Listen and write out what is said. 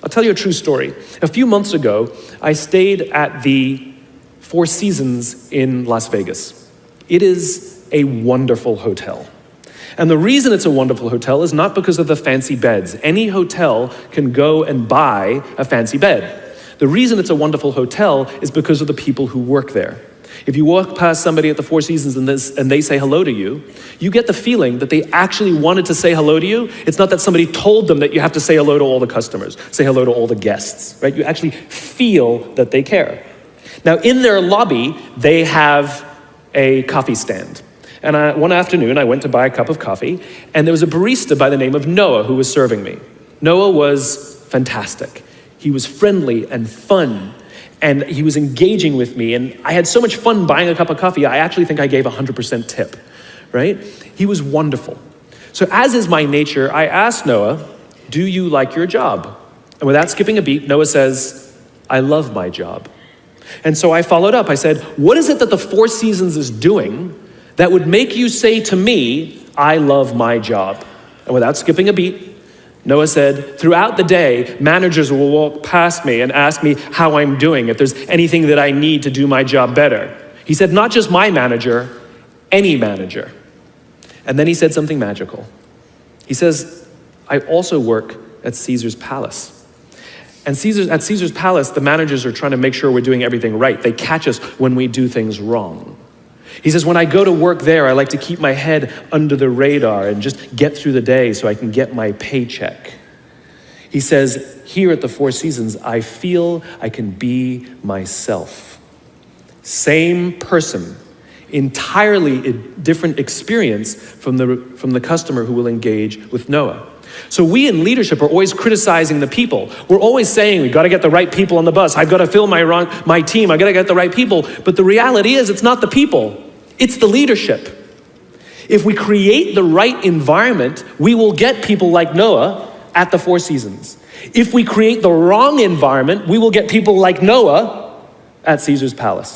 I'll tell you a true story. A few months ago, I stayed at the Four Seasons in Las Vegas. It is a wonderful hotel. And the reason it's a wonderful hotel is not because of the fancy beds. Any hotel can go and buy a fancy bed. The reason it's a wonderful hotel is because of the people who work there. If you walk past somebody at the Four Seasons and they say hello to you, you get the feeling that they actually wanted to say hello to you. It's not that somebody told them that you have to say hello to all the customers, say hello to all the guests, right? You actually feel that they care. Now, in their lobby, they have a coffee stand. And one afternoon, I went to buy a cup of coffee, and there was a barista by the name of Noah who was serving me. Noah was fantastic. He was friendly and fun, and he was engaging with me, and I had so much fun buying a cup of coffee, I actually think I gave 100% tip, right? He was wonderful. So as is my nature, I asked Noah, "Do you like your job?" And without skipping a beat, Noah says, "I love my job." And so I followed up. I said, "What is it that the Four Seasons is doing that would make you say to me, 'I love my job'?" And without skipping a beat, Noah said, "Throughout the day, managers will walk past me and ask me how I'm doing, if there's anything that I need to do my job better." He said, "Not just my manager, any manager." And then he said something magical. He says, "I also work at Caesar's Palace. And at Caesar's Palace, the managers are trying to make sure we're doing everything right. They catch us when we do things wrong." He says, "When I go to work there, I like to keep my head under the radar and just get through the day so I can get my paycheck." He says, "Here at the Four Seasons, I feel I can be myself." Same person, entirely different experience from the customer who will engage with Noah. So we in leadership are always criticizing the people. We're always saying, we've got to get the right people on the bus. I've got to fill my team. I've got to get the right people. But the reality is, it's not the people. It's the leadership. If we create the right environment, we will get people like Noah at the Four Seasons. If we create the wrong environment, we will get people like Noah at Caesar's Palace.